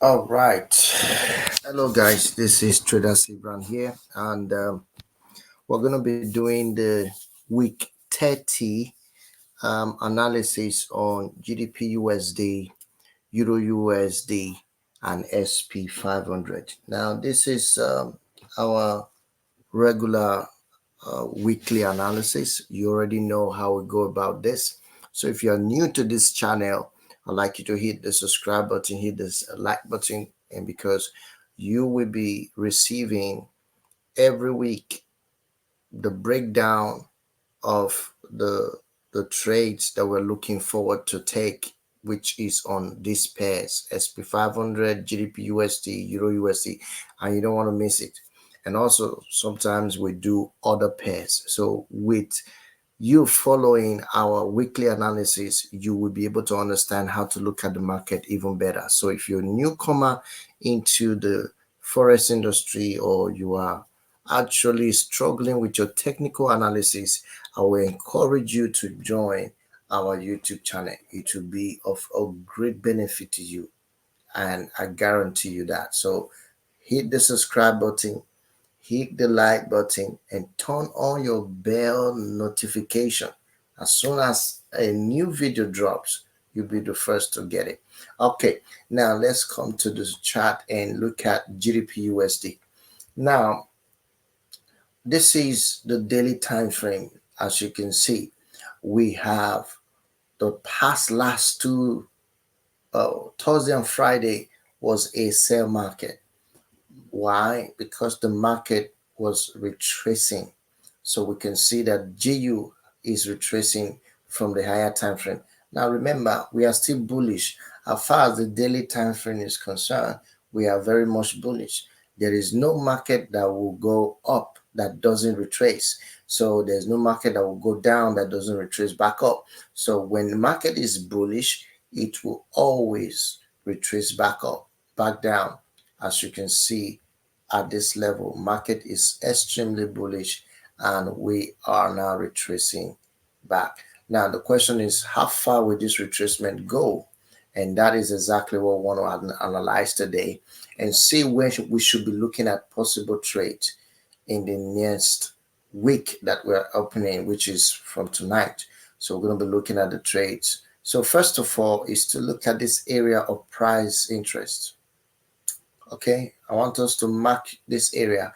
All right. Hello, guys. This is Trader Sibran here, and we're going to be doing the week 30 analysis on GDP USD, Euro USD, and SP500. Now, this is our regular weekly analysis. You already know how we go about this. So if you're new to this channel, I'd like you to hit the subscribe button, hit this like button, and because you will be receiving every week the breakdown of the trades that we're looking forward to take, which is on these pairs: SP500, GDP USD, Euro USD, and you don't want to miss it. And also sometimes we do other pairs. So with you following our weekly analysis, you will be able to understand how to look at the market even better. So if you're a newcomer into the forex industry, or you are actually struggling with your technical analysis, I will encourage you to join our YouTube channel. It will be of a great benefit to you, and I guarantee you that. So hit the subscribe button, hit the like button, and turn on your bell notification. As soon as a new video drops, you'll be the first to get it. Okay, now let's come to this chart and look at GDP USD. Now, this is the daily time frame. As you can see, we have the past last two Thursday and Friday was a sell market. Why? Because the market was retracing. So we can see that GU is retracing from the higher time frame. Now remember, we are still bullish. As far as the daily time frame is concerned, we are very much bullish. There is no market that will go up that doesn't retrace. So there's no market that will go down that doesn't retrace back up. So when the market is bullish, it will always retrace back up, back down. As you can see at this level, market is extremely bullish, and we are now retracing back. Now the question is, how far will this retracement go? And that is exactly what we want to analyze today and see where we should be looking at possible trades in the next week that we're opening, which is from tonight. So we're going to be looking at the trades. So first of all is to look at this area of price interest. Okay, I want us to mark this area.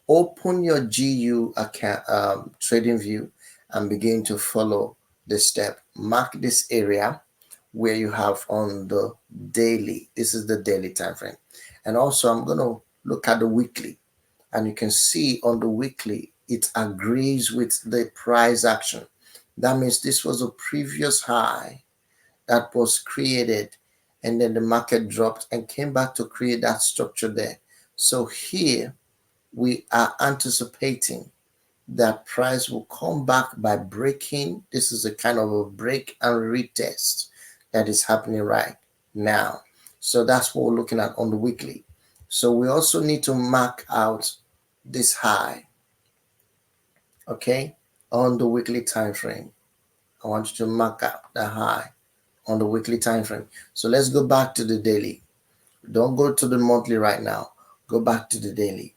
Open your GU account, trading view, and begin to follow this step. Mark this area where you have on the daily. This is the daily time frame. And also I'm going to look at the weekly, and you can see on the weekly it agrees with the price action. That means this was a previous high that was created, and then the market dropped and came back to create that structure there. So here we are anticipating that price will come back by breaking. This is a kind of a break and retest that is happening right now. So that's what we're looking at on the weekly. So we also need to mark out this high, okay, on the weekly time frame. I want you to mark out the high on the weekly time frame. So let's go back to the daily. Don't go to the monthly right now. Go back to the daily.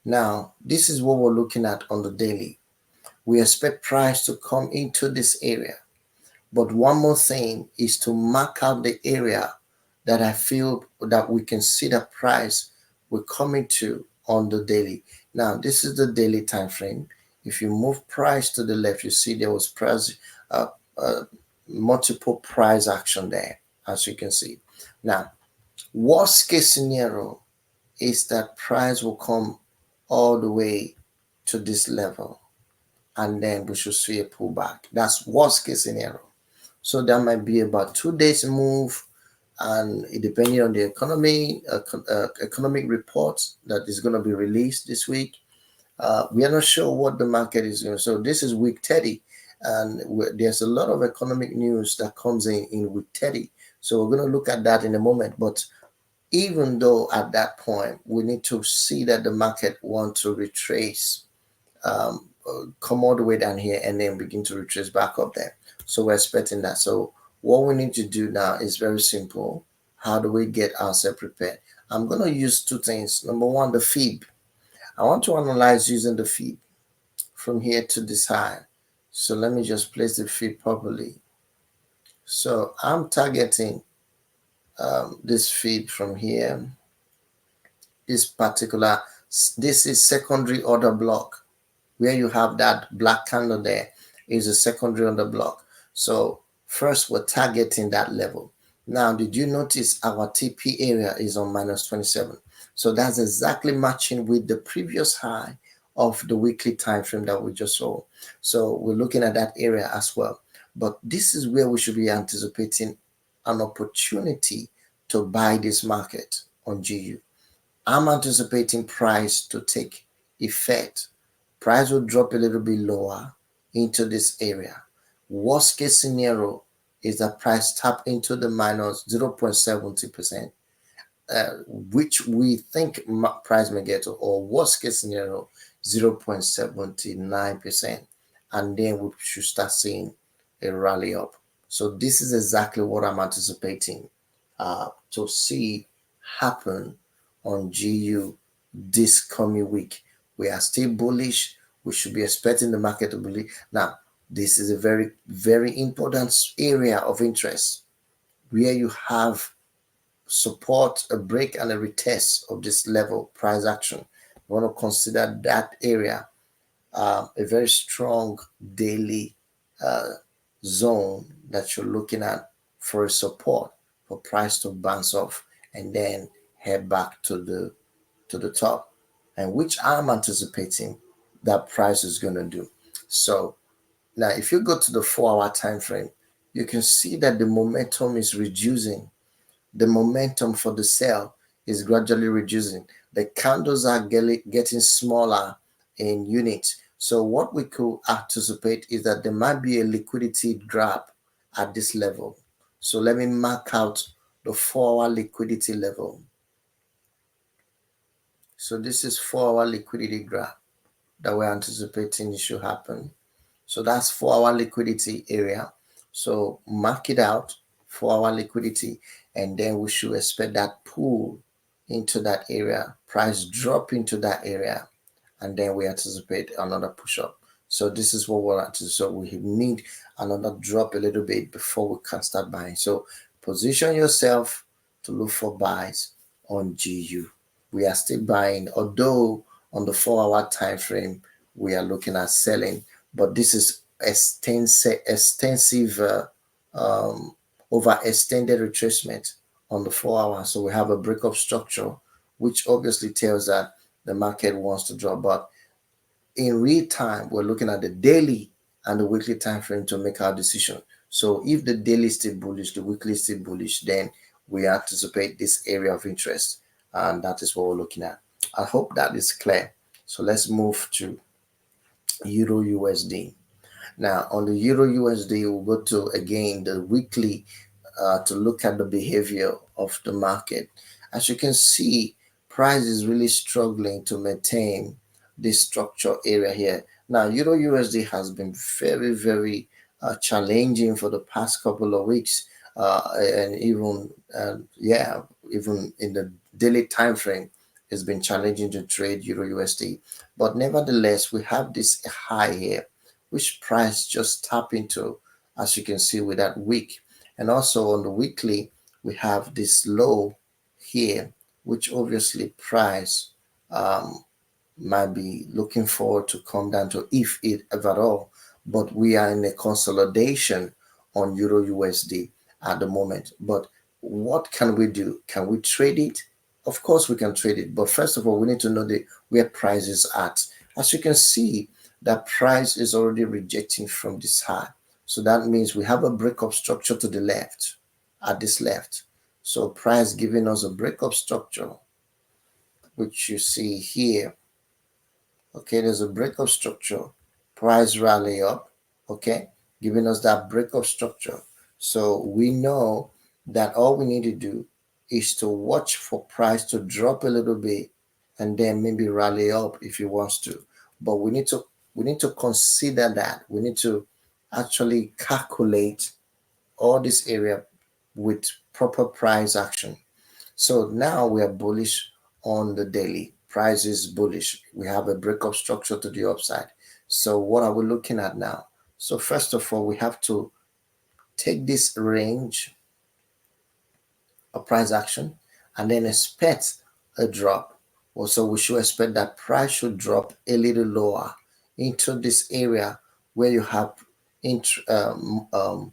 Now, this is what we're looking at on the daily. We expect price to come into this area. But one more thing is to mark out the area that I feel that we can see the price will come into on the daily. Now, this is the daily time frame. If you move price to the left, you see there was price multiple price action there, as you can see. Now, worst case scenario is that price will come all the way to this level, and then we should see a pullback. That's worst case scenario. So that might be about 2 days move, and depending on the economic reports that is going to be released this week, we are not sure what the market is doing. So this is week 30, and there's a lot of economic news that comes in week 30. So we're going to look at that in a moment. But even though at that point, we need to see that the market wants to retrace, come all the way down here and then begin to retrace back up there. So we're expecting that. So what we need to do now is very simple. how do we get ourselves prepared? I'm going to use two things. Number one, the feed. I want to analyze using the feed from here to this high. So let me just place the feed properly. So I'm targeting this feed from here. This is secondary order block. Where you have that black candle there is a secondary order block. So first we're targeting that level. Now, did you notice our TP area is on minus 27? So that's exactly matching with the previous high of the weekly time frame that we just saw. So we're looking at that area as well. But this is where we should be anticipating an opportunity to buy this market on GU. I'm anticipating price to take effect. Price will drop a little bit lower into this area. Worst case scenario is that price tap into the minus 0.70%, which we think price may get to, or worst case scenario 0.79%, and then we should start seeing a rally up. So this is exactly what I'm anticipating to see happen on GU this coming week. We are still bullish. We should be expecting the market to believe. Now, this is a very, very important area of interest where you have support, a break, and a retest of this level price action. You want to consider that area a very strong daily zone that you're looking at for support, for price to bounce off and then head back to the top, and which I'm anticipating that price is going to do. So now if you go to the 4-hour time frame, you can see that the momentum is reducing. The momentum for the sell is gradually reducing. The candles are getting smaller in units. So what we could anticipate is that there might be a liquidity grab at this level. So let me mark out the 4-hour liquidity level. So this is 4-hour liquidity grab that we're anticipating it should happen. So that's 4-hour liquidity area. So mark it out, 4-hour liquidity, and then we should expect that pull into that area, price drop into that area, and then we anticipate another push up. So this is what we're anticipating. So we need another drop a little bit before we can start buying. So position yourself to look for buys on GU. We are still buying, although on the 4-hour time frame we are looking at selling, but this is extensive overextended retracement on the 4-hour. So we have a breakup structure, which obviously tells that the market wants to drop. But in real time, we're looking at the daily and the weekly time frame to make our decision. So if the daily is still bullish, the weekly is still bullish, then we anticipate this area of interest, and that is what we're looking at. I hope that is clear. So let's move to Euro USD. Now on the Euro USD, we'll go to again the weekly to look at the behavior of the market. As you can see, price is really struggling to maintain this structure area here. Now Euro USD has been very, very challenging for the past couple of weeks, and even even in the daily time frame, it's been challenging to trade Euro USD. But nevertheless, we have this high here, which price just tap into, as you can see with that wick. And also on the weekly, we have this low here, which obviously price might be looking forward to come down to, if it ever all. But we are in a consolidation on Euro USD at the moment. But what can we do? Can we trade it? Of course we can trade it, but first of all we need to know where price is at. As you can see, that price is already rejecting from this high. So that means we have a breakup structure to the left, at this left. So price giving us a breakup structure, which you see here. Okay, there's a breakup structure, price rally up, okay, giving us that breakup structure. So we know that all we need to do is to watch for price to drop a little bit and then maybe rally up if it wants to. But we need to consider that. We need to actually calculate all this area with proper price action. So now we are bullish on the daily. Price is bullish. We have a breakup structure to the upside. So what are we looking at now? So first of all, we have to take this range of price action and then expect a drop. Also, we should expect that price should drop a little lower into this area where you have on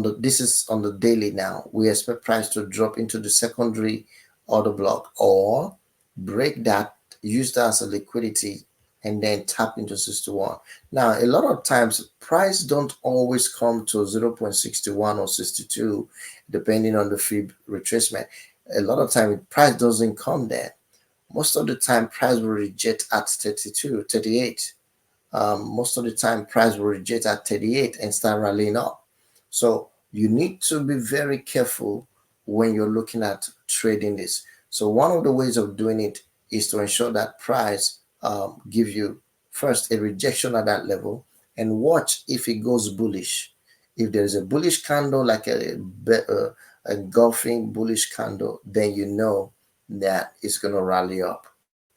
the this is on the daily now. We expect price to drop into the secondary order block or break that, use that as a liquidity, and then tap into 61. Now, a lot of times price don't always come to 0.61 or 62 depending on the fib retracement. A lot of time price doesn't come there. Most of the time price will reject at 32, 38. Most of the time price will reject at 38 and start rallying up. So you need to be very careful when you're looking at trading this. So one of the ways of doing it is to ensure that price give you first a rejection at that level and watch if it goes bullish. If there is a bullish candle like a engulfing bullish candle, then you know that it's going to rally up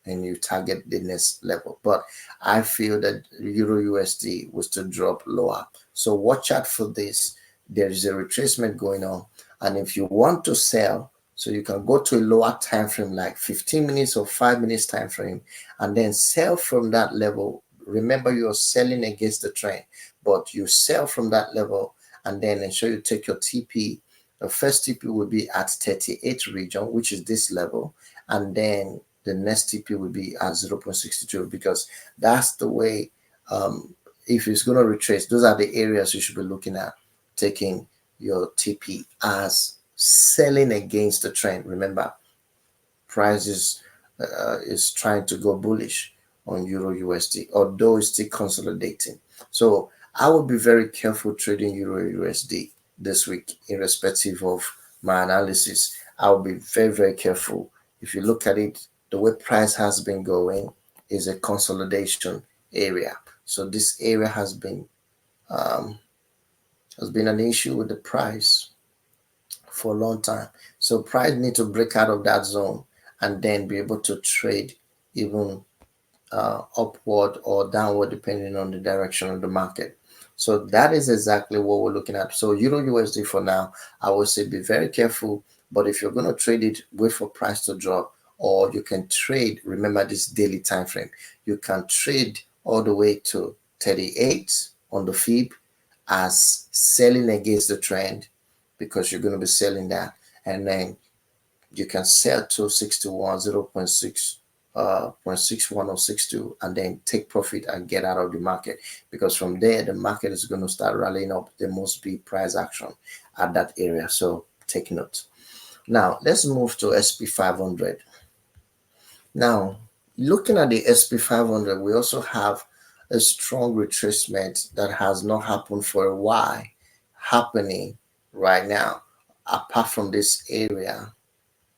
and you target the next level. But I feel that Euro USD was to drop lower. So watch out for this. There is a retracement going on. And if you want to sell, so you can go to a lower time frame like 15 minutes or 5 minutes time frame and then sell from that level. Remember, you're selling against the trend, but you sell from that level and then ensure you take your TP. The first TP will be at 38 region, which is this level, and then the next TP will be at 0.62 because that's the way. If it's going to retrace, those are the areas you should be looking at, taking your TP as selling against the trend. Remember, price is trying to go bullish on Euro USD, although it's still consolidating. So I will be very careful trading Euro USD this week, irrespective of my analysis. I will be very, very careful. If you look at it, the way price has been going is a consolidation area. So this area has been an issue with the price for a long time. So price need to break out of that zone and then be able to trade even upward or downward depending on the direction of the market. So that is exactly what we're looking at. So Euro USD for now, I would say be very careful. But if you're going to trade it, wait for price to drop, or you can trade. Remember this daily time frame. You can trade all the way to 38 on the fib as selling against the trend because you're going to be selling that, and then you can sell to 61 0.6 0.61 or 62 and then take profit and get out of the market, because from there the market is going to start rallying up. There must be price action at that area, so take note. Now let's move to SP500. Now looking at the SP500, we also have a strong retracement that has not happened for a while happening right now, apart from this area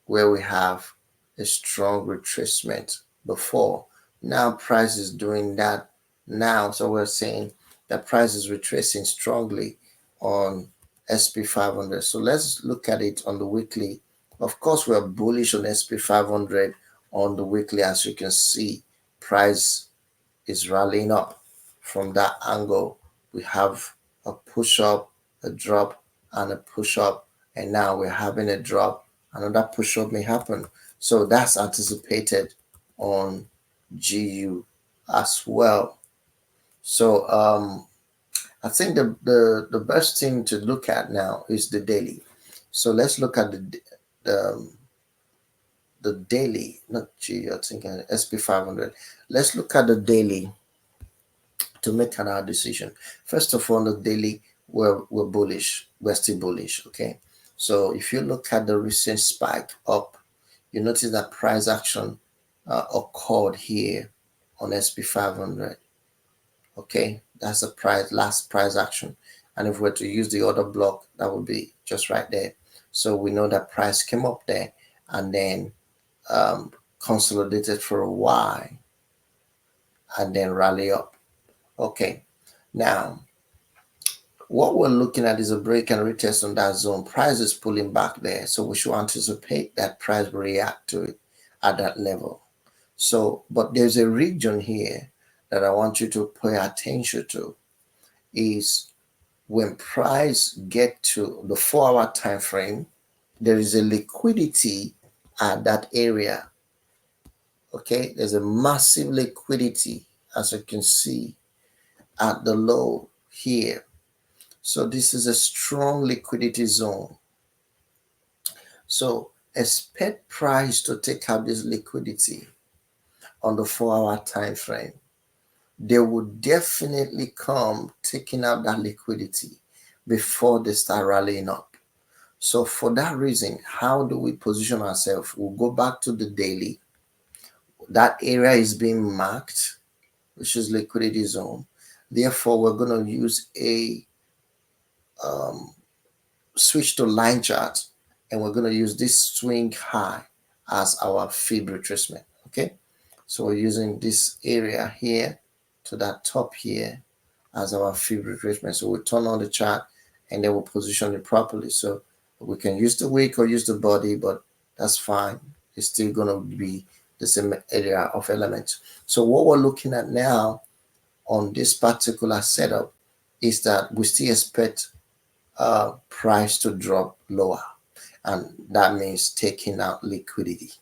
where we have a strong retracement before. Now price is doing that now. So we're saying that price is retracing strongly on SP500. So let's look at it on the weekly. Of course, we're bullish on SP500 on the weekly. As you can see, price is rallying up from that angle. We have a push up, a drop, and a push up, and now we're having a drop. Another push up may happen, so that's anticipated on GU as well. So I think the best thing to look at now is the daily. So let's look at the daily, not GU. I think SP500. Let's look at the daily to make our decision. First of all, the daily, we're bullish. We're still bullish. Okay. So if you look at the recent spike up, you notice that price action occurred here on SP500. Okay, that's the last price action. And if we were to use the order block, that would be just right there. So we know that price came up there and then consolidated for a while and then rally up. Okay, now what we're looking at is a break and retest on that zone. Price is pulling back there, so we should anticipate that price will react to it at that level. So, but there's a region here that I want you to pay attention to, is when price get to the 4-hour time frame, there is a liquidity at that area. Okay, there's a massive liquidity, as you can see, at the low here. So this is a strong liquidity zone. So expect price to take out this liquidity on the 4-hour time frame. They would definitely come taking out that liquidity before they start rallying up. So for that reason, how do we position ourselves? We'll go back to the daily. That area is being marked, which is liquidity zone. Therefore, we're going to use a switch to line chart, and we're going to use this swing high as our fib retracement. Okay, so we're using this area here to that top here as our fib retracement. So we'll turn on the chart and then we'll position it properly. So we can use the wick or use the body, but that's fine. It's still going to be the same area of elements. So what we're looking at now on this particular setup is that we still expect price to drop lower, and that means taking out liquidity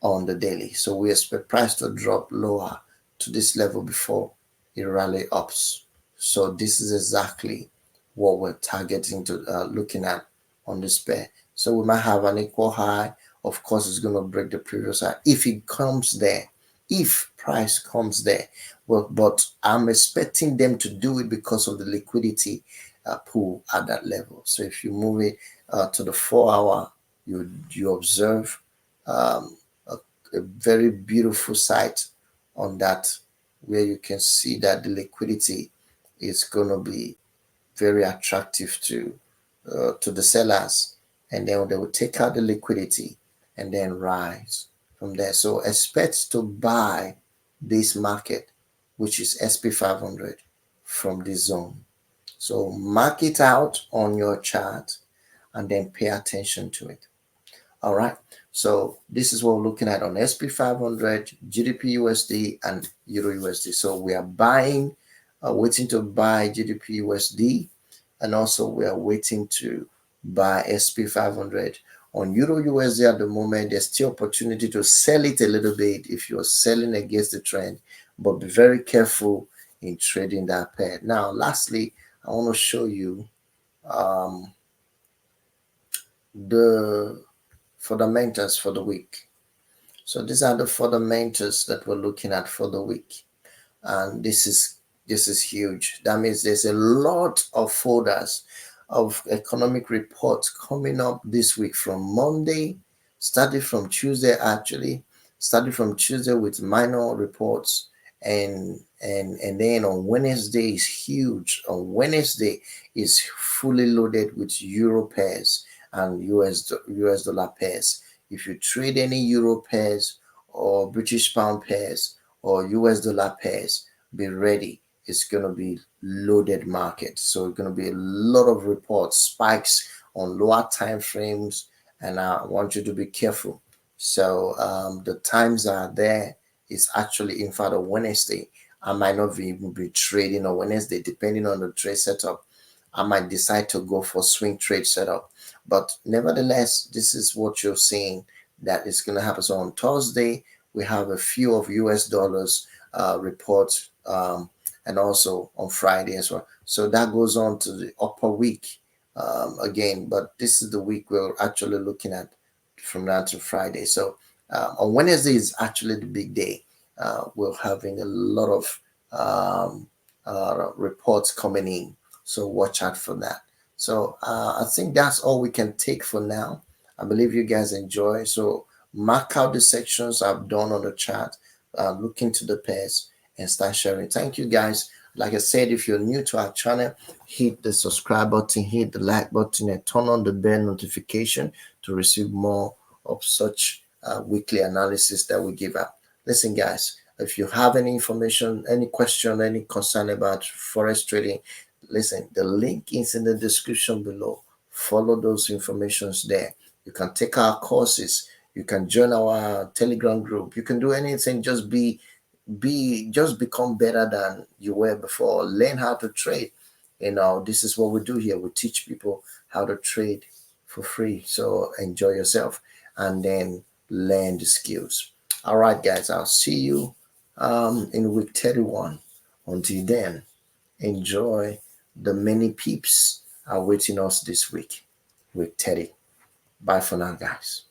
on the daily. So we expect price to drop lower to this level before it rally ups. So this is exactly what we're targeting to looking at on this pair. So we might have an equal high. Of course, it's going to break the previous high if it comes there, if price comes there. Well, but I'm expecting them to do it because of the liquidity pool at that level. So if you move it to the 4-hour, you observe a very beautiful sight on that, where you can see that the liquidity is going to be very attractive to the sellers, and then they will take out the liquidity and then rise from there. So expect to buy this market, which is SP500, from this zone. So mark it out on your chart and then pay attention to it. All right, so this is what we're looking at on SP500, GBPUSD, and EURUSD. So we are buying, waiting to buy GBPUSD, and also we are waiting to buy SP500. On EURUSD at the moment, there's still opportunity to sell it a little bit if you're selling against the trend, but be very careful in trading that pair. Now, lastly, I want to show you the fundamentals for the week. So these are the fundamentals that we're looking at for the week, and this is huge. That means there's a lot of folders of economic reports coming up this week from Monday, started from Tuesday actually, started from Tuesday with minor reports, and then on Wednesday is huge. On Wednesday is fully loaded with euro pairs and US dollar pairs. If you trade any euro pairs or British pound pairs or US dollar pairs, be ready. It's going to be loaded market. So it's going to be a lot of reports, spikes on lower time frames, and I want you to be careful. So the times are there. It's actually in fact on Wednesday. I might not even be trading on Wednesday, depending on the trade setup. I might decide to go for swing trade setup. But nevertheless, this is what you're seeing that is going to happen. So on Thursday, we have a few of US dollars reports, and also on Friday as well. So that goes on to the upper week again. But this is the week we're actually looking at from now to Friday. So on Wednesday is actually the big day. We're having a lot of reports coming in. So watch out for that. So I think that's all we can take for now. I believe you guys enjoy. So mark out the sections I've done on the chart, look into the pairs, and start sharing. Thank you guys. Like I said, if you're new to our channel, hit the subscribe button, hit the like button, and turn on the bell notification to receive more of such weekly analysis that we give out. Listen, guys, if you have any information, any question, any concern about forex trading, Listen, the link is in the description below. Follow those informations there. You can take our courses. You can join our Telegram group. You can do anything. Just become better than you were before. Learn how to trade. This is what we do here. We teach people how to trade for free. So enjoy yourself and then learn the skills. All right, guys. I'll see you in week 31. Until then, enjoy the many peeps awaiting us this week. Week 30. Bye for now, guys.